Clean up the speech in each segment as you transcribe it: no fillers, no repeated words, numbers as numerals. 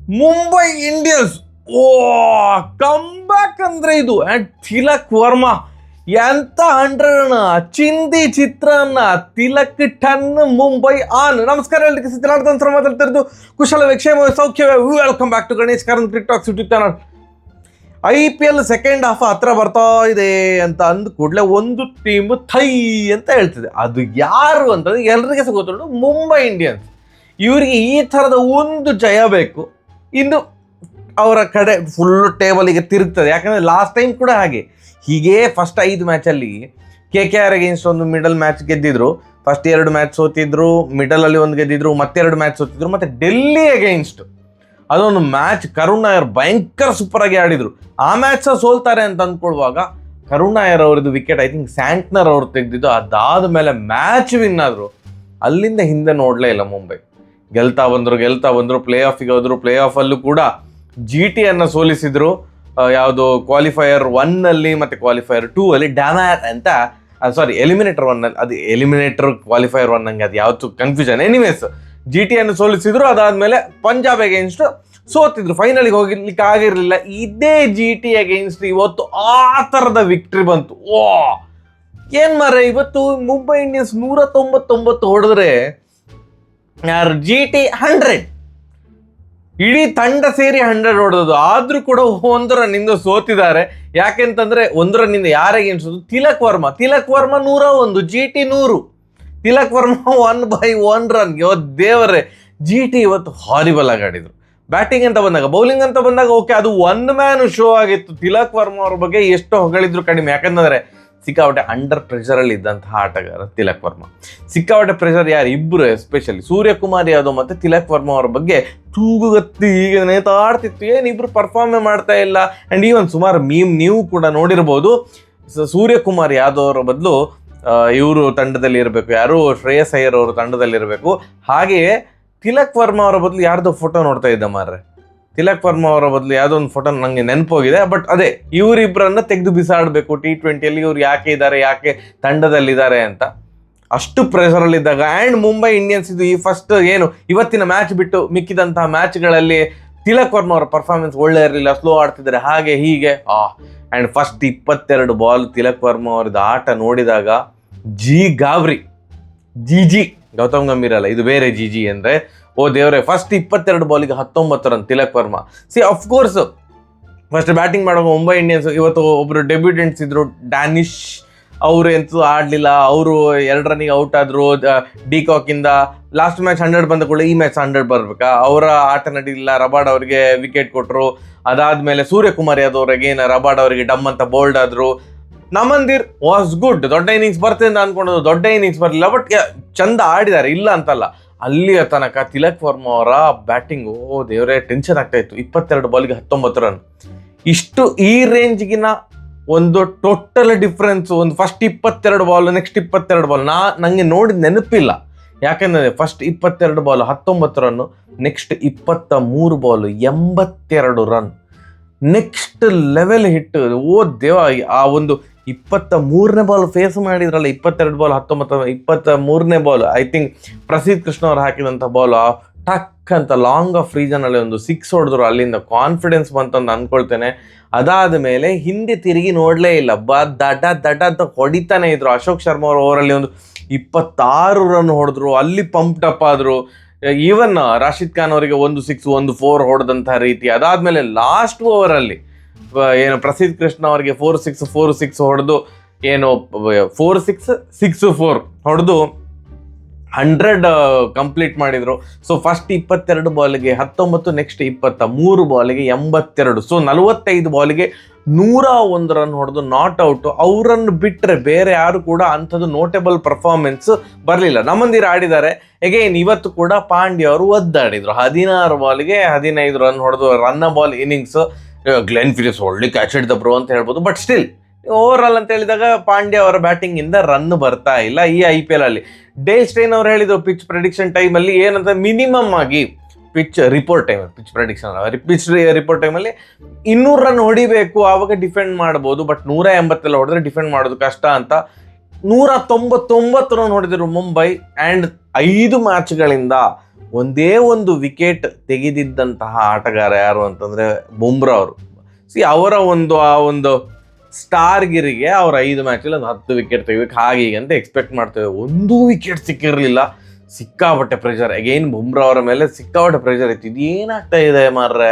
Mumbai Indians ಓ comeback ಅಂದ್ರೆ ಇದು. And Tilak Verma ಎಂತ 100 ಚಿಂದಿ ಚಿತ್ರಾನ್ನ, ತಿಲಕ್ ಟನ್, ಮುಂಬೈ ಆನ್. ನಮಸ್ಕಾರ ಎಲ್ರಿಗೆ, ಸಿದ್ಧನಾಥ ಮಾತಾಡ್ತಿರೋದು. ಕುಶಲವೇ, ಕ್ಷೇಮವೇ, ಸೌಖ್ಯವೇ? Welcome back to Ganesh Karanth cricket talks YouTube channel. IPL second half ಹತ್ರ ಬರ್ತಾ ಇದೆ ಅಂತ ಅಂದ ಕೂಡಲೇ ಒಂದು ಟೀಮ್ ಥೈ ಅಂತ ಹೇಳ್ತಿದೆ. ಅದು ಯಾರು ಅಂತಂದ್ರೆ ಎಲ್ರಿಗೆ ಗೊತ್ತು, ಮುಂಬೈ ಇಂಡಿಯನ್ಸ್. ಇವರಿಗೆ ಈ ಥರದ ಒಂದು ಜಯ ಬೇಕು. ಇನ್ನು ಅವರ ಕಡೆ ಫುಲ್ ಟೇಬಲಿಗೆ ತಿರುಗ್ತದೆ. ಯಾಕಂದರೆ ಲಾಸ್ಟ್ ಟೈಮ್ ಕೂಡ ಹೀಗೆ ಫಸ್ಟ್ 5 ಮ್ಯಾಚಲ್ಲಿ KKR ಅಗೇನ್ಸ್ಟ್ ಒಂದು ಮಿಡಲ್ ಮ್ಯಾಚ್ ಗೆದ್ದಿದ್ರು. ಫಸ್ಟ್ 2 ಮ್ಯಾಚ್ ಸೋತಿದ್ರು, ಮಿಡಲಲ್ಲಿ ಒಂದು ಗೆದ್ದಿದ್ರು, ಮತ್ತೆ 2 ಮ್ಯಾಚ್ ಸೋತಿದ್ರು. ಮತ್ತು ಡೆಲ್ಲಿ ಅಗೇನ್ಸ್ಟ್ ಅದೊಂದು ಮ್ಯಾಚ್ ಕರುಣ್ ನಾಯರ್ ಭಯಂಕರ ಸೂಪರ್ ಆಗಿ ಆಡಿದ್ರು. ಆ ಮ್ಯಾಚ್ ಸೋಲ್ತಾರೆ ಅಂತ ಅಂದ್ಕೊಳ್ಳುವಾಗ ಕರುಣ್ ನಾಯರ್ ಅವ್ರದ್ದು ವಿಕೆಟ್ ಐ ಥಿಂಕ್ ಸ್ಯಾಂಟ್ನರ್ ಅವ್ರು ತೆಗೆದಿದ್ದು. ಅದಾದ ಮೇಲೆ ಮ್ಯಾಚ್ ವಿನ್ ಆದರು. ಅಲ್ಲಿಂದ ಹಿಂದೆ ನೋಡಲೇ ಇಲ್ಲ ಮುಂಬೈ. ಗೆಲ್ತಾ ಬಂದರು, ಪ್ಲೇ ಆಫಿಗೆ ಹೋದ್ರು. ಪ್ಲೇ ಆಫಲ್ಲೂ ಕೂಡ GT ಅನ್ನು ಸೋಲಿಸಿದ್ರು. ಯಾವುದು ಕ್ವಾಲಿಫೈಯರ್ 1 ಮತ್ತು ಕ್ವಾಲಿಫೈಯರ್ 2 ಡ್ಯಾಮರ್ ಅಂತ, ಎಲಿಮಿನೇಟರ್ 1 ಅದು ಎಲಿಮಿನೇಟರ್ ಕ್ವಾಲಿಫೈಯರ್ 1 ನಂಗೆ ಅದು ಯಾವತ್ತು ಕನ್ಫ್ಯೂಷನ್. ಎನಿವೇಸ್ GT ಅನ್ನು ಸೋಲಿಸಿದ್ರು. ಅದಾದಮೇಲೆ ಪಂಜಾಬ್ ಅಗೇನ್ಸ್ಟ್ ಸೋತಿದ್ರು, ಫೈನಲಿಗೆ ಹೋಗಿರ್ಲಿಕ್ಕೆ ಆಗಿರಲಿಲ್ಲ. ಇದೇ GT ಅಗೇನ್ಸ್ಟ್ ಇವತ್ತು ಆ ಥರದ ವಿಕ್ಟ್ರಿ ಬಂತು. ಓ ಏನು ಮಾರ್ರೆ, ಇವತ್ತು ಮುಂಬೈ ಇಂಡಿಯನ್ಸ್ 199 ಹೊಡೆದ್ರೆ ಯಾರು GT 100, ಇಡೀ ತಂಡ ಸೇರಿ 100 ಹೊಡೆದದು. ಆದರೂ ಕೂಡ 1 ರನ್ನಿಂದ ಸೋತಿದ್ದಾರೆ. ಯಾಕೆಂತಂದ್ರೆ 1 ರನ್ನಿಂದ ಯಾರಿಗೆ ಅನ್ಸೋದು? ತಿಲಕ್ ವರ್ಮಾ 101, GT 100. ತಿಲಕ್ ವರ್ಮಾ 1/1 ರನ್. ದೇವರೇ, GT ಇವತ್ತು ಹಾರಿಬಲ್ ಆಗಿ ಆಡಿದ್ರು. ಬ್ಯಾಟಿಂಗ್ ಅಂತ ಬಂದಾಗ, ಬೌಲಿಂಗ್ ಅಂತ ಬಂದಾಗ ಓಕೆ, ಅದು 1 ಮ್ಯಾನ್ ಶೋ ಆಗಿತ್ತು. ತಿಲಕ್ ವರ್ಮಾ ಅವ್ರ ಬಗ್ಗೆ ಎಷ್ಟು ಹೊಗಳಿದ್ರು ಕಡಿಮೆ. ಯಾಕಂತಂದ್ರೆ ಸಿಕ್ಕಾಪಟ್ಟೆ ಅಂಡರ್ ಪ್ರೆಷರಲ್ಲಿ ಇದ್ದಂತಹ ಆಟಗಾರ ತಿಲಕ್ ವರ್ಮಾ. ಸಿಕ್ಕಾಪಟ್ಟೆ ಪ್ರೆಷರ್ ಯಾರು? ಇಬ್ಬರು, ಎಸ್ಪೆಷಲಿ ಸೂರ್ಯಕುಮಾರ್ ಯಾದವ್ ಮತ್ತು ತಿಲಕ್ ವರ್ಮಾ ಅವ್ರ ಬಗ್ಗೆ ತೂಗುಗತ್ತಿ ಈಗ ನೇತಾಡ್ತಿತ್ತು. ಏನಿಬ್ರು ಪರ್ಫಾರ್ಮೇ ಮಾಡ್ತಾ ಇಲ್ಲ. ಆ್ಯಂಡ್ ಈವನ್ ಸುಮಾರು ನೀವು ಕೂಡ ನೋಡಿರ್ಬೋದು. ಸೂರ್ಯಕುಮಾರ್ ಯಾದವ್ ಅವರ ಬದಲು ಇವರು ತಂಡದಲ್ಲಿ ಇರಬೇಕು, ಯಾರು ಶ್ರೇಯಸ್ ಅಯ್ಯರ್ ಅವರು ತಂಡದಲ್ಲಿ ಇರಬೇಕು. ಹಾಗೆಯೇ ತಿಲಕ್ ವರ್ಮಾ ಅವರ ಬದಲು ಯಾರ್ದೋ ಫೋಟೋ ನೋಡ್ತಾ ಇದ್ದ ಮಾರ್ರೆ. ತಿಲಕ್ ವರ್ಮಾ ಅವರ ಬದಲು ಯಾವುದೋ ಒಂದು ಫೋಟೋ ನನಗೆ ನೆನಪೋಗಿದೆ. ಬಟ್ ಅದೇ, ಇವರಿಬ್ಬರನ್ನ ತೆಗೆದು ಬಿಸಾಡಬೇಕು T20ಯಲ್ಲಿ. ಇವ್ರು ಯಾಕೆ ಇದ್ದಾರೆ, ಯಾಕೆ ತಂಡದಲ್ಲಿದ್ದಾರೆ ಅಂತ ಅಷ್ಟು ಪ್ರೆಷರಲ್ಲಿದ್ದಾಗ. ಆ್ಯಂಡ್ ಮುಂಬೈ ಇಂಡಿಯನ್ಸ್ ಇದು ಈ ಫಸ್ಟ್ ಇವತ್ತಿನ ಮ್ಯಾಚ್ ಬಿಟ್ಟು ಮಿಕ್ಕಿದಂತಹ ಮ್ಯಾಚ್ಗಳಲ್ಲಿ ತಿಲಕ್ ವರ್ಮಾ ಅವರ ಪರ್ಫಾರ್ಮೆನ್ಸ್ ಒಳ್ಳೆ ಇರಲಿಲ್ಲ, ಸ್ಲೋ ಆಡ್ತಿದ್ದಾರೆ, ಹಾಗೆ ಹೀಗೆ. And first 22 ball Tilak Varma ಅವ್ರದ್ದು ಆಟ ನೋಡಿದಾಗ GG ಗೌತಮ್ ಗಂಭೀರ್ ಅಲ್ಲ, ಇದು ಬೇರೆ GG ಅಂದರೆ ಓ ದೇವ್ರೆ. ಫಸ್ಟ್ 22 ಬಾಲಿಗೆ 19 run Tilak Varma. Of course first batting ಮಾಡುವಾಗ ಮುಂಬೈ ಇಂಡಿಯನ್ಸ್ ಇವತ್ತು ಒಬ್ಬರು ಡೆಬ್ಯೂಟೆಂಟ್ಸ್ ಇದ್ರು, ಡ್ಯಾನಿಶ್. ಅವರು ಎಂತೂ ಆಡಲಿಲ್ಲ. ಅವರು 2 ರನ್ನಿಗೆ ಔಟ್ ಆದರು ಡಿಕಾಕಿಂದ. ಲಾಸ್ಟ್ ಮ್ಯಾಚ್ 100 ಬಂದ ಕೂಡ ಈ ಮ್ಯಾಚ್ 100 ಬರಬೇಕಾ? ಅವರ ಆಟ ನಡೀಲಿಲ್ಲ. ರಬಾಡ್ ಅವರಿಗೆ ವಿಕೆಟ್ ಕೊಟ್ಟರು. ಅದಾದಮೇಲೆ ಸೂರ್ಯಕುಮಾರ್ ಯಾದವ್ ಅವರಿಗೆ ರಬಾಡ್ ಅವರಿಗೆ ಡಮ್ ಅಂತ ಬೋಲ್ಡ್ ಆದರು. ನಮಂದಿರ್ ವಾಸ್ ಗುಡ್. ದೊಡ್ಡ ಇನ್ನಿಂಗ್ಸ್ ಬರ್ತದೆ ಅಂತ ಅನ್ಕೊಂಡದ್ದು, ದೊಡ್ಡ ಇನ್ನಿಂಗ್ಸ್ ಬರಲಿಲ್ಲ. ಬಟ್ ಚಂದ ಆಡಿದ್ದಾರೆ, ಇಲ್ಲ ಅಂತಲ್ಲ. ಅಲ್ಲಿಯ ತನಕ ತಿಲಕ್ ವರ್ಮಾ ಅವರ ಬ್ಯಾಟಿಂಗ್ ಓ ದೇವರೇ ಟೆನ್ಷನ್ ಆಗ್ತಾ ಇತ್ತು. 22 ಬಾಲಿಗೆ 19 ರನ್. ಇಷ್ಟು ಈ ರೇಂಜ್ಗಿನ ಒಂದು ಟೋಟಲ್ ಡಿಫ್ರೆನ್ಸ್. ಒಂದು ಫಸ್ಟ್ 22 ಬಾಲ್, ನೆಕ್ಸ್ಟ್ 22 ಬಾಲ್ ನನಗೆ ನೋಡಿದ ನೆನಪಿಲ್ಲ. ಯಾಕೆಂದರೆ ಫಸ್ಟ್ 22 ಬಾಲ್ 19 ರನ್ನು, next 23 ball 82 run. Next level hit. ಓ ದೇವ, ಆ ಒಂದು 23ನೇ ಬಾಲ್ ಫೇಸ್ ಮಾಡಿದ್ರಲ್ಲ, 22 ಬಾಲ್ 19, 23ನೇ ball I think Prasidh Krishna ಅವ್ರು ಹಾಕಿದಂಥ ಬಾಲ್ ಟಕ್ ಅಂತ ಲಾಂಗ್ ಆಫ್ ರೀಜನಲ್ಲಿ ಒಂದು 6 ಹೊಡೆದ್ರು. ಅಲ್ಲಿಂದ ಕಾನ್ಫಿಡೆನ್ಸ್ ಬಂತಂದು ಅಂದ್ಕೊಳ್ತೇನೆ. ಅದಾದ ಮೇಲೆ ಹಿಂದೆ ತಿರುಗಿ ನೋಡಲೇ ಇಲ್ಲ. ದಡ ಅಂತ ಹೊಡಿತಾನೆ ಇದ್ರು. ಅಶೋಕ್ ಶರ್ಮಾ ಅವ್ರ ಓವರಲ್ಲಿ ಒಂದು 26 ರನ್ ಹೊಡೆದ್ರು. ಅಲ್ಲಿ ಪಂಪ್ ಅಪ್ ಆದರು. ಈವನ್ ರಾಶಿದ್ ಖಾನ್ ಅವರಿಗೆ 1 6 1 4 ಹೊಡೆದಂತಹ ರೀತಿ. ಅದಾದಮೇಲೆ ಲಾಸ್ಟ್ ಓವರಲ್ಲಿ ಪ್ರಸಿದ್ಧ ಕೃಷ್ಣ ಅವರಿಗೆ 4 6 ಹೊಡೆದು 4 6 6 4 ಹೊಡೆದು 100 ಕಂಪ್ಲೀಟ್ ಮಾಡಿದರು. ಫಸ್ಟ್ 22 ಬಾಲಿಗೆ 19, ನೆಕ್ಸ್ಟ್ 23 ಬಾಲಿಗೆ 82. 45 ಬಾಲಿಗೆ 101 ರನ್ ಹೊಡೆದು ನಾಟ್ ಔಟು. ಅವರನ್ನು ಬಿಟ್ಟರೆ ಬೇರೆ ಯಾರು ಕೂಡ ಅಂಥದ್ದು ನೋಟೇಬಲ್ ಪರ್ಫಾರ್ಮೆನ್ಸ್ ಬರಲಿಲ್ಲ. ನಮ್ಮಂದಿರು ಆಡಿದ್ದಾರೆ. ಎಗೇನ್ ಇವತ್ತು ಕೂಡ ಪಾಂಡ್ಯ ಅವರು ಒದ್ದಾಡಿದ್ರು. 16 ಬಾಲಿಗೆ 15 ರನ್ ಹೊಡೆದು ರನ್ನ ಬಾಲ್ ಇನ್ನಿಂಗ್ಸ್. ಗ್ಲೆನ್ ಫಿಲಿಪ್ಸ್ ಒಳ್ಳೆ ಕ್ಯಾಚ್ ಹಿಡಿದ ಬ್ರೋ ಅಂತ ಹೇಳ್ಬೋದು. ಬಟ್ ಸ್ಟಿಲ್ ಓವರ್ ಆಲ್ ಅಂತ ಹೇಳಿದಾಗ ಪಾಂಡ್ಯ ಅವರ ಬ್ಯಾಟಿಂಗಿಂದ ರನ್ ಬರ್ತಾ ಇಲ್ಲ ಈ IPL ಅಲ್ಲಿ. ಡೇಲ್ ಸ್ಟೈನ್ ಅವರು ಹೇಳಿದ್ರು ಪಿಚ್ ಪ್ರೆಡಿಕ್ಷನ್ ಟೈಮಲ್ಲಿ ಏನಂತ, ಮಿನಿಮಮ್ ಆಗಿ ಪಿಚ್ ರಿಪೋರ್ಟ್ ಟೈಮಲ್ಲಿ 200 ರನ್ ಹೊಡಿಬೇಕು, ಆವಾಗ ಡಿಫೆಂಡ್ ಮಾಡ್ಬೋದು. ಬಟ್ 180 ಹೊಡೆದ್ರೆ ಡಿಫೆಂಡ್ ಮಾಡೋದು ಕಷ್ಟ ಅಂತ 199 ರನ್ ಹೊಡೆದಿದ್ರು ಮುಂಬೈ. ಆ್ಯಂಡ್ 5 ಮ್ಯಾಚ್ಗಳಿಂದ ಒಂದೇ ಒಂದು ವಿಕೆಟ್ ತೆಗೆದಿದ್ದಂತಹ ಆಟಗಾರ ಯಾರು ಅಂತಂದರೆ ಬುಮ್ರಾ ಅವರು. ಅವರ ಆ ಒಂದು ಸ್ಟಾರ್ಗಿರಿಗೆ ಅವ್ರ 5 ಮ್ಯಾಚಲ್ಲಿ ಒಂದು 10 ವಿಕೆಟ್ ತೆಗಿಬೇಕು ಹಾಗೆ ಹೀಗೆ ಅಂತ ಎಕ್ಸ್ಪೆಕ್ಟ್ ಮಾಡ್ತೇವೆ. ಒಂದೂ ವಿಕೆಟ್ ಸಿಕ್ಕಿರಲಿಲ್ಲ. ಸಿಕ್ಕಾಪಟ್ಟೆ ಪ್ರೆಷರ್ ಅಗೈನ್ ಬುಮ್ರಾ ಅವರ ಮೇಲೆ ಸಿಕ್ಕಾಪಟ್ಟೆ ಪ್ರೆಷರ್ ಇತ್ತು. ಇದು ಏನಾಗ್ತಾ ಇದೆ ಮಾರ್ರೆ,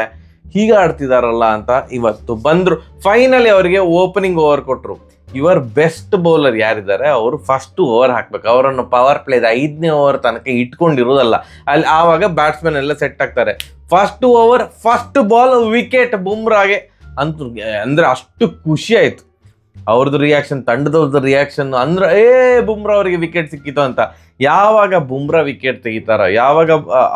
ಹೀಗೆ ಆಡ್ತಿದಾರಲ್ಲ ಅಂತ. ಇವತ್ತು ಬಂದರು ಫೈನಲಿ ಅವರಿಗೆ ಓಪನಿಂಗ್ ಓವರ್ ಕೊಟ್ಟರು. ಇವರ್ ಬೆಸ್ಟ್ ಬೌಲರ್ ಯಾರಿದ್ದಾರೆ ಅವರು ಫಸ್ಟ್ ಓವರ್ ಹಾಕ್ಬೇಕು. ಅವರನ್ನು ಪವರ್ ಪ್ಲೇದ 5ನೇ ಓವರ್ ತನಕ ಇಟ್ಕೊಂಡಿರೋದಲ್ಲ, ಅಲ್ಲಿ ಆವಾಗ ಬ್ಯಾಟ್ಸ್ಮನ್ ಎಲ್ಲ ಸೆಟ್ ಆಗ್ತಾರೆ. First over first ball wicket ಬುಮ್ರಾಗೆ ಅಂತೂ ಅಂದರೆ ಅಷ್ಟು ಖುಷಿ ಆಯಿತು. ಅವ್ರದ್ದು ರಿಯಾಕ್ಷನ್, ತಂಡದವ್ರದ್ದು ರಿಯಾಕ್ಷನ್ ಅಂದ್ರೆ ಬುಮ್ರಾ ಅವರಿಗೆ ವಿಕೆಟ್ ಸಿಕ್ಕಿತು ಅಂತ. ಯಾವಾಗ ಬುಮ್ರಾ ವಿಕೆಟ್ ತೆಗಿತಾರ, ಯಾವಾಗ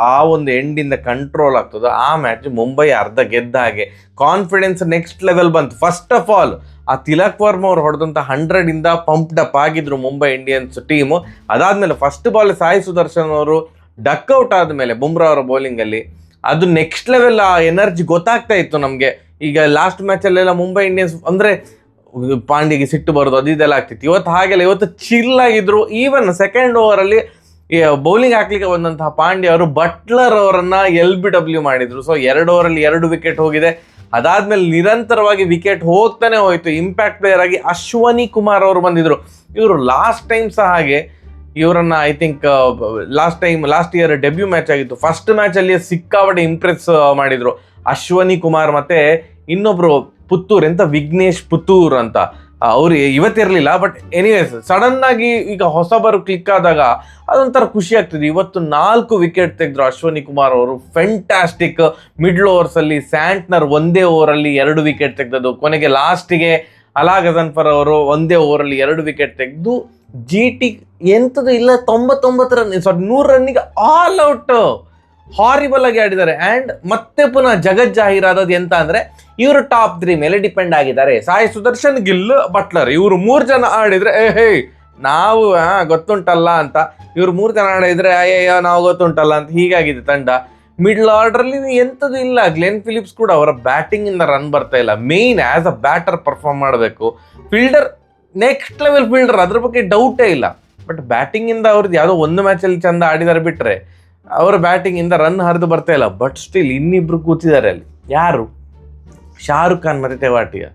ಆ ಒಂದು ಎಂಡಿಂದ ಕಂಟ್ರೋಲ್ ಆಗ್ತದೋ ಆ ಮ್ಯಾಚ್ ಮುಂಬೈ ಅರ್ಧ ಗೆದ್ದ ಹಾಗೆ. ಕಾನ್ಫಿಡೆನ್ಸ್ ನೆಕ್ಸ್ಟ್ ಲೆವೆಲ್ ಬಂತು. ಫಸ್ಟ್ ಆಫ್ ಆಲ್ ಆ ತಿಲಕ್ ವರ್ಮ ಅವ್ರು ಹೊಡೆದಂಥ 100 ಪಂಪ್ಡ್ ಅಪ್ ಆಗಿದ್ರು ಮುಂಬೈ ಇಂಡಿಯನ್ಸ್ ಟೀಮು. ಅದಾದಮೇಲೆ ಫಸ್ಟ್ ಬಾಲ್ ಸಾಯಿ ಸುದರ್ಶನ್ ಅವರು ಡಕ್ಔಟ್ ಆದಮೇಲೆ ಬುಮ್ರಾ ಅವರ ಬೌಲಿಂಗಲ್ಲಿ ಅದು ನೆಕ್ಸ್ಟ್ ಲೆವೆಲ್ ಆ ಎನರ್ಜಿ ಗೊತ್ತಾಗ್ತಾ ಇತ್ತು ನಮಗೆ. ಈಗ ಲಾಸ್ಟ್ ಮ್ಯಾಚಲ್ಲೆಲ್ಲ ಮುಂಬೈ ಇಂಡಿಯನ್ಸ್ ಅಂದರೆ ಪಾಂಡ್ಯಗೆ ಸಿಟ್ಟು ಬರೋದು ಅದು ಇದೆಲ್ಲ ಆಗ್ತಿತ್ತು. ಇವತ್ತು ಹಾಗೆಲ್ಲ, ಇವತ್ತು ಚಿಲ್ ಆಗಿದ್ರು. ಈವನ್ ಸೆಕೆಂಡ್ ಓವರಲ್ಲಿ ಬೌಲಿಂಗ್ ಹಾಕ್ಲಿಕ್ಕೆ ಬಂದಂತಹ ಪಾಂಡ್ಯ ಅವರು ಬಟ್ಲರ್ ಅವರನ್ನ LBW ಮಾಡಿದ್ರು. ಸೊ 2 ಓವರಲ್ಲಿ 2 ವಿಕೆಟ್ ಹೋಗಿದೆ. ಅದಾದ್ಮೇಲೆ ನಿರಂತರವಾಗಿ ವಿಕೆಟ್ ಹೋಗ್ತಾನೆ ಹೋಯ್ತು. ಇಂಪ್ಯಾಕ್ಟ್ ಪ್ಲೇಯರ್ ಆಗಿ ಅಶ್ವನಿ ಕುಮಾರ್ ಅವರು ಬಂದಿದ್ರು. ಇವರು ಲಾಸ್ಟ್ ಟೈಮ್ ಸಹ ಹಾಗೆ ಇವರನ್ನ I think last year debut match ಆಗಿತ್ತು. ಫಸ್ಟ್ ಮ್ಯಾಚಲ್ಲಿ ಸಿಕ್ಕಾಪಟ್ಟೆ ಇಂಪ್ರೆಸ್ ಮಾಡಿದ್ರು ಅಶ್ವನಿ ಕುಮಾರ್. ಮತ್ತೆ ಇನ್ನೊಬ್ರು ಪುತ್ತೂರ್ ವಿಘ್ನೇಶ್ ಪುತ್ತೂರ್ ಅಂತ, ಅವ್ರು ಇವತ್ತಿರಲಿಲ್ಲ. ಬಟ್ ಎನಿವೇಸ್ ಸಡನ್ ಆಗಿ ಈಗ ಹೊಸಬರು ಕ್ಲಿಕ್ ಆದಾಗ ಅದೊಂಥರ ಖುಷಿ ಆಗ್ತದೆ. ಇವತ್ತು 4 ವಿಕೆಟ್ ತೆಗೆದ್ರು ಅಶ್ವನಿ ಕುಮಾರ್ ಅವರು. ಫೆಂಟಾಸ್ಟಿಕ್. ಮಿಡ್ಲ್ ಓವರ್ಸಲ್ಲಿ ಸ್ಯಾಂಟ್ನರ್ 1ನೇ ಓವರಲ್ಲಿ 2 ವಿಕೆಟ್ ತೆಗೆದದ್ದು. ಕೊನೆಗೆ ಲಾಸ್ಟಿಗೆ ಅಲಾ ಗಜನ್ಫರ್ ಅವರು 1ನೇ ಓವರಲ್ಲಿ 2 ವಿಕೆಟ್ ತೆಗೆದು GT ಎಂಥದ್ದು ಇಲ್ಲ 99 ರನ್ 100 ರನ್ನಿಗೆ ಆಲ್ ಔಟ್. ಹಾರಿಬಲ್ ಆಗಿ ಆಡಿದ್ದಾರೆ. ಆ್ಯಂಡ್ ಮತ್ತೆ ಪುನಃ ಜಗತ್ ಜಾಹೀರಾದದ್ದು ಎಂತ ಅಂದರೆ ಇವರು ಟಾಪ್ 3 ಮೇಲೆ ಡಿಪೆಂಡ್ ಆಗಿದ್ದಾರೆ. ಸಾಯಿ ಸುದರ್ಶನ್, ಗಿಲ್, ಬಟ್ಲರ್ ಇವರು 3 ಜನ ಆಡಿದರೆ ನಾವು ಗೊತ್ತುಂಟಲ್ಲ ಅಂತ, ಇವರು 3 ಜನ ಆಡಿದರೆ ಅಯ್ಯಯ್ಯೋ ನಾವು ಗೊತ್ತುಂಟಲ್ಲ ಅಂತ ಹೀಗಾಗಿದೆ ತಂಡ. ಮಿಡ್ಲ್ ಆರ್ಡ್ರಲ್ಲಿ ಎಂಥದ್ದು ಇಲ್ಲ. ಗ್ಲೆನ್ ಫಿಲಿಪ್ಸ್ ಕೂಡ ಅವರ ಬ್ಯಾಟಿಂಗಿಂದ ರನ್ ಬರ್ತಾ ಇಲ್ಲ. Main as a batter perform ಮಾಡಬೇಕು. ಫೀಲ್ಡರ್ ನೆಕ್ಸ್ಟ್ ಲೆವೆಲ್ ಫೀಲ್ಡರ್, ಅದ್ರ ಬಗ್ಗೆ ಡೌಟೇ ಇಲ್ಲ. ಬಟ್ ಬ್ಯಾಟಿಂಗಿಂದ ಅವ್ರದ್ದು ಯಾವುದೋ ಒಂದು ಮ್ಯಾಚಲ್ಲಿ ಚೆಂದ ಆಡಿದಾರೆ ಬಿಟ್ಟರೆ ಅವರ ಬ್ಯಾಟಿಂಗಿಂದ ರನ್ ಹರಿದು ಬರ್ತಾ ಇಲ್ಲ. ಬಟ್ ಸ್ಟಿಲ್ ಇನ್ನಿಬ್ರು ಕೂತಿದ್ದಾರೆ ಅಲ್ಲಿ. ಯಾರು? ಶಾರುಖ್ ಖಾನ್ ಮತ್ತು ತೆವಾಟಿಯ.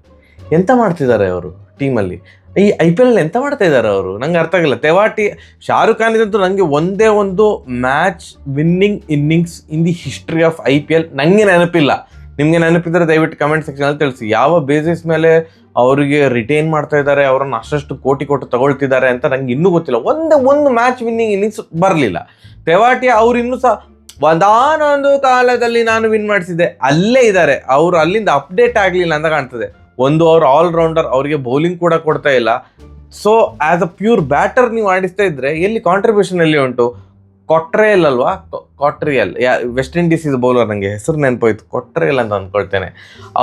ಎಂತ ಮಾಡ್ತಿದ್ದಾರೆ ಅವರು ಟೀಮಲ್ಲಿ? ಈ IPL ಎಂತ ಮಾಡ್ತಾ ಇದ್ದಾರೆ ಅವರು? ನಂಗೆ ಅರ್ಥ ಆಗಿಲ್ಲ. ತೆವಾಟಿ, ಶಾರುಖ್ ಖಾನ್ ಇದಂತೂ ನನಗೆ ಒಂದೇ ಒಂದು match winning innings in the history of IPL ನನಗೆ ನೆನಪಿಲ್ಲ. ನಿಮಗೆ ನೆನಪಿದ್ರೆ ದಯವಿಟ್ಟು ಕಮೆಂಟ್ ಸೆಕ್ಷನಲ್ಲಿ ತಿಳಿಸಿ. ಯಾವ ಬೇಸಿಸ್ ಮೇಲೆ ಅವರಿಗೆ ರಿಟೈನ್ ಮಾಡ್ತಾ ಇದ್ದಾರೆ, ಅವರನ್ನು ಅಷ್ಟು ಕೋಟಿ ಕೊಟ್ಟು ತಗೊಳ್ತಿದ್ದಾರೆ ಅಂತ ನಂಗೆ ಇನ್ನೂ ಗೊತ್ತಿಲ್ಲ. ಒಂದು ಮ್ಯಾಚ್ ವಿನ್ನಿಂಗ್ ಇನ್ನಿಂಗ್ಸ್ ಬರಲಿಲ್ಲ. ತೆವಾಟಿ ಅವ್ರು ಇನ್ನೂ ಸಹ ಒಂದಾನೊಂದು ಕಾಲದಲ್ಲಿ ನಾನು ವಿನ್ ಮಾಡಿಸಿದ್ದೆ ಅಲ್ಲೇ ಇದ್ದಾರೆ. ಅವರು ಅಲ್ಲಿಂದ ಅಪ್ಡೇಟ್ ಆಗಲಿಲ್ಲ ಅಂತ ಕಾಣ್ತದೆ. ಅವರು ಆಲ್ರೌಂಡರ್, ಅವರಿಗೆ ಬೌಲಿಂಗ್ ಕೂಡ ಕೊಡ್ತಾ ಇಲ್ಲ. So as a pure batter ನೀವು ಆಡಿಸ್ತಾ ಇದ್ರೆ ಎಲ್ಲಿ ಕಾಂಟ್ರಿಬ್ಯೂಷನ್ ಎಲ್ಲಿ ಉಂಟು? ಕೊಟ್ರೇಲ್ ಅಲ್ವಾ? ಕೊಟ್ರಿಯಲ್, ವೆಸ್ಟ್ ಇಂಡೀಸ್ ಬೌಲರ್, ನನಗೆ ಹೆಸರು ನೆನಪೋಯ್ತು, ಕೊಟ್ರೇಲ್ ಅಂತ ಅಂದ್ಕೊಳ್ತೇನೆ.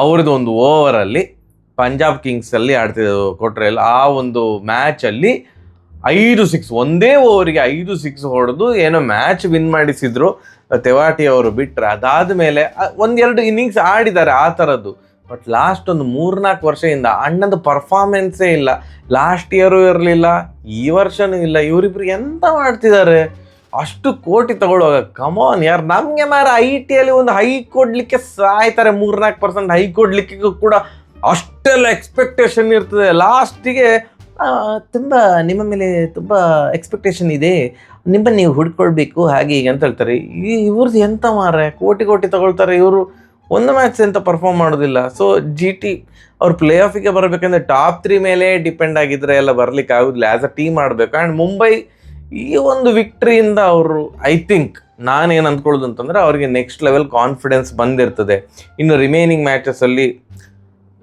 ಅವ್ರದ್ದು ಒಂದು ಓವರಲ್ಲಿ ಪಂಜಾಬ್ ಕಿಂಗ್ಸಲ್ಲಿ ಆಡ್ತಿದ್ದು ಕೊಟ್ರೇಲ್. ಆ ಒಂದು ಮ್ಯಾಚಲ್ಲಿ 5 6 ಒಂದೇ ಓವರಿಗೆ 5 6 ಹೊಡೆದು ಏನೋ ಮ್ಯಾಚ್ ವಿನ್ ಮಾಡಿಸಿದ್ರು ತೆವಾಟಿ ಅವರು ಬಿಟ್ಟರೆ. ಅದಾದ ಮೇಲೆ 1-2 ಇನ್ನಿಂಗ್ಸ್ ಆಡಿದ್ದಾರೆ ಆ ಥರದ್ದು. ಬಟ್ ಲಾಸ್ಟ್ ಒಂದು 3-4 ವರ್ಷದಿಂದ ಅಣ್ಣದ ಪರ್ಫಾರ್ಮೆನ್ಸೇ ಇಲ್ಲ. ಲಾಸ್ಟ್ ಇಯರು ಇರಲಿಲ್ಲ, ಈ ವರ್ಷನೂ ಇಲ್ಲ. ಇವರಿಬ್ರು ಎಂತ ಮಾಡ್ತಿದ್ದಾರೆ? ಅಷ್ಟು ಕೋಟಿ ತಗೊಳ್ಳುವಾಗ ಕಮಾನ್ ಯಾರು, ನಮಗೆ ಮಾರ ITಯಲ್ಲಿ ಒಂದು ಹೈ ಕೊಡಲಿಕ್ಕೆ ಸಾಯ್ತಾರೆ. 3-4% ಹೈ ಕೊಡಲಿಕ್ಕೆ ಕೂಡ ಅಷ್ಟೆಲ್ಲ ಎಕ್ಸ್ಪೆಕ್ಟೇಷನ್ ಇರ್ತದೆ. ಲಾಸ್ಟಿಗೆ ತುಂಬ ನಿಮ್ಮ ಮೇಲೆ ತುಂಬ ಎಕ್ಸ್ಪೆಕ್ಟೇಷನ್ ಇದೆ, ನಿಮ್ಮನ್ನು ನೀವು ಹುಡ್ಕೊಳ್ಬೇಕು ಹಾಗೆ ಹೀಗೆ ಅಂತ ಹೇಳ್ತಾರೆ. ಇವ್ರದ್ದು ಎಂತ ಮಾರೆ, ಕೋಟಿ ತಗೊಳ್ತಾರೆ. ಇವರು ಒಂದು ಮ್ಯಾಚ್ ಎಂತ ಪರ್ಫಾರ್ಮ್ ಮಾಡೋದಿಲ್ಲ. ಸೊ GT ಅವ್ರು ಪ್ಲೇ ಆಫಿಗೆ ಬರಬೇಕಂದ್ರೆ ಟಾಪ್ 3 ಮೇಲೆ ಡಿಪೆಂಡ್ ಆಗಿದ್ರೆ ಎಲ್ಲ ಬರ್ಲಿಕ್ಕೆ ಆಗೋದಿಲ್ಲ. ಆ್ಯಸ್ ಅ ಟೀಮ್ ಆಡಬೇಕು. ಆ್ಯಂಡ್ ಮುಂಬೈ ಈ ಒಂದು ವಿಕ್ಟ್ರಿಯಿಂದ ಅವರು ಐ ಥಿಂಕ್ ನಾನೇನು ಅಂದ್ಕೊಳ್ಳೋದು ಅಂತಂದರೆ ಅವರಿಗೆ ನೆಕ್ಸ್ಟ್ ಲೆವೆಲ್ ಕಾನ್ಫಿಡೆನ್ಸ್ ಬಂದಿರ್ತದೆ. ಇನ್ನು ರಿಮೈನಿಂಗ್ ಮ್ಯಾಚಸಲ್ಲಿ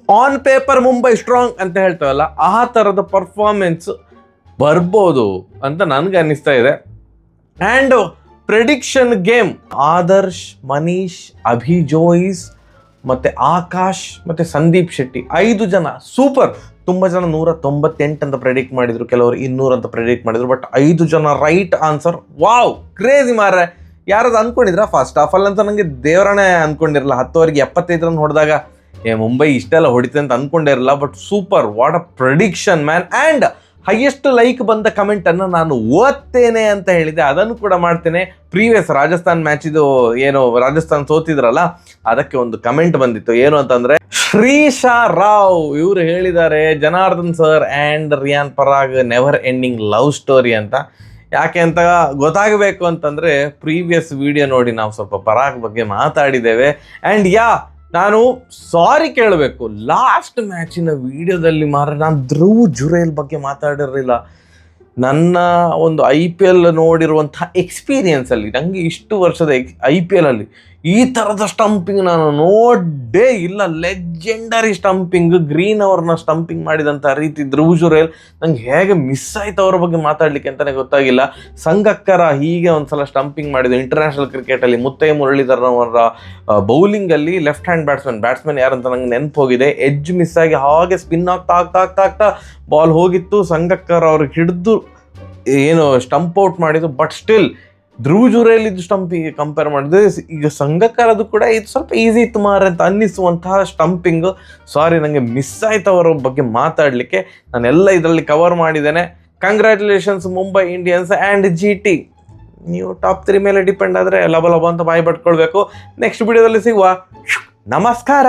ಆನ್ ಪೇಪರ್ ಮುಂಬೈ ಸ್ಟ್ರಾಂಗ್ ಅಂತ ಹೇಳ್ತಾವಲ್ಲ, ಆ ಥರದ ಪರ್ಫಾರ್ಮೆನ್ಸ್ ಬರ್ಬೋದು ಅಂತ ನನಗೆ ಅನ್ನಿಸ್ತಾ ಇದೆ. And prediction game Adarsh, Manish, Abhijois ಮತ್ತು ಆಕಾಶ್ ಮತ್ತು ಸಂದೀಪ್ ಶೆಟ್ಟಿ 5 ಜನ ಸೂಪರ್. ತುಂಬ ಜನ 198 ಅಂತ ಪ್ರೆಡಿಕ್ಟ್ ಮಾಡಿದರು, ಕೆಲವರು 200 ಅಂತ ಪ್ರೆಡಿಕ್ಟ್ ಮಾಡಿದರು. ಬಟ್ 5 ಜನ ರೈಟ್ ಆನ್ಸರ್. ವಾವ್, ಕ್ರೇಜಿ ಮಾರ್ರೆ. ಯಾರಾದ್ರು ಅಂದ್ಕೊಂಡಿದ್ರ ಫಸ್ಟ್ ಆಫ್ ಆಲ್ ಅಂತ? ನನಗೆ ದೇವರನೇ ಅಂದ್ಕೊಂಡಿರಲ್ಲ. 10 ಓವರಿಗೆ 75 ರನ್ ಹೊಡೆದಾಗ ಮುಂಬೈ ಇಷ್ಟೆಲ್ಲ ಹೊಡಿತೆ ಅಂತ ಅಂದ್ಕೊಂಡೇ ಇರಲ್ಲ. But super, what a prediction man. And highest like ಬಂದ ಕಮೆಂಟನ್ನು ನಾನು ಓದ್ತೇನೆ ಅಂತ ಹೇಳಿದೆ, ಅದನ್ನು ಕೂಡ ಮಾಡ್ತೇನೆ. ಪ್ರೀವಿಯಸ್ ರಾಜಸ್ಥಾನ್ ಮ್ಯಾಚ್ ಇದು ಏನು ರಾಜಸ್ಥಾನ್ ಸೋತಿದ್ರಲ್ಲ, ಅದಕ್ಕೆ ಒಂದು ಕಮೆಂಟ್ ಬಂದಿತ್ತು. ಏನು ಅಂತಂದ್ರೆ, ಶ್ರೀಶಾ ರಾವ್ ಇವರು ಹೇಳಿದ್ದಾರೆ, Janardhan sir and rayon Parag never ending love story ಅಂತ. ಯಾಕೆ ಅಂತ ಗೊತ್ತಾಗಬೇಕು ಅಂತಂದರೆ ಪ್ರೀವಿಯಸ್ ವಿಡಿಯೋ ನೋಡಿ ನಾವು ಸ್ವಲ್ಪ ಪರಾಗ್ ಬಗ್ಗೆ ಮಾತಾಡಿದ್ದೇವೆ. ಆ್ಯಂಡ್ ನಾನು ಸಾರಿ ಕೇಳಬೇಕು, ಲಾಸ್ಟ್ ಮ್ಯಾಚಿನ ವಿಡಿಯೋದಲ್ಲಿ ನಾನು ಧ್ರುವ್ ಜುರೇಲ್ ಬಗ್ಗೆ ಮಾತಾಡಿರಲಿಲ್ಲ. ನನ್ನ ಒಂದು IPL ನೋಡಿರುವಂಥ ಎಕ್ಸ್ಪೀರಿಯನ್ಸಲ್ಲಿ, ನನಗೆ ಇಷ್ಟು ವರ್ಷದ IPL ಅಲ್ಲಿ ಈ ಥರದ ಸ್ಟಂಪಿಂಗ್ ನಾನು ನೋಡೇ ಇಲ್ಲ. ಲೆಜೆಂಡರಿ ಸ್ಟಂಪಿಂಗ್, ಗ್ರೀನ್ ಅವ್ರನ್ನ ಸ್ಟಂಪಿಂಗ್ ಮಾಡಿದಂಥ ರೀತಿ ಧ್ರುವ್ ಜುರೇಲ್ ನಂಗೆ ಹೇಗೆ ಮಿಸ್ ಆಯ್ತು ಅವ್ರ ಬಗ್ಗೆ ಮಾತಾಡಲಿಕ್ಕೆ ಅಂತಲೇ ಗೊತ್ತಾಗಿಲ್ಲ. ಸಂಗಕ್ಕರ ಹೀಗೆ ಒಂದ್ಸಲ ಸ್ಟಂಪಿಂಗ್ ಮಾಡಿದ್ದು ಇಂಟರ್ನ್ಯಾಷನಲ್ ಕ್ರಿಕೆಟಲ್ಲಿ. ಮುತ್ತಯ್ಯ ಮುರಳೀಧರನ್ ಅವರ ಬೌಲಿಂಗಲ್ಲಿ ಲೆಫ್ಟ್ ಹ್ಯಾಂಡ್ ಬ್ಯಾಟ್ಸ್ಮನ್ ಯಾರಂತ ನಂಗೆ ನೆನಪು ಹೋಗಿದೆ, ಎಡ್ಜ್ ಮಿಸ್ ಆಗಿ ಹಾಗೆ ಸ್ಪಿನ್ ಆಗ್ತಾ ಬಾಲ್ ಹೋಗಿತ್ತು. ಸಂಗಕ್ಕರ್ ಅವ್ರಿಗೆ ಹಿಡಿದು ಏನು ಸ್ಟಂಪ್ ಔಟ್ ಮಾಡಿದ್ದು. ಬಟ್ ಸ್ಟಿಲ್ ಧ್ರುವ್ ಜುರೇಲ್ ಇದು ಸ್ಟಂಪಿಂಗ್ ಕಂಪೇರ್ ಮಾಡಿದ್ರೆ ಈಗ ಸಂಗಕ್ಕರ್ ಅದು ಕೂಡ ಇದು ಸ್ವಲ್ಪ ಈಸಿ ಇತ್ತು ಅಂತ ಅನ್ನಿಸುವಂತಹ ಸ್ಟಂಪಿಂಗು. ಸಾರಿ, ನನಗೆ ಮಿಸ್ ಆಯ್ತು ಅವರ ಬಗ್ಗೆ ಮಾತಾಡಲಿಕ್ಕೆ. ನಾನೆಲ್ಲ ಇದರಲ್ಲಿ ಕವರ್ ಮಾಡಿದ್ದೇನೆ. Congratulations Mumbai Indians and GT. ನೀವು ಟಾಪ್ 3 ಮೇಲೆ ಡಿಪೆಂಡ್ ಆದರೆ ಲಬ ಅಂತ ಬಾಯಿ ಪಡ್ಕೊಳ್ಬೇಕು. ನೆಕ್ಸ್ಟ್ ವಿಡಿಯೋದಲ್ಲಿ ಸಿಗುವ. ನಮಸ್ಕಾರ.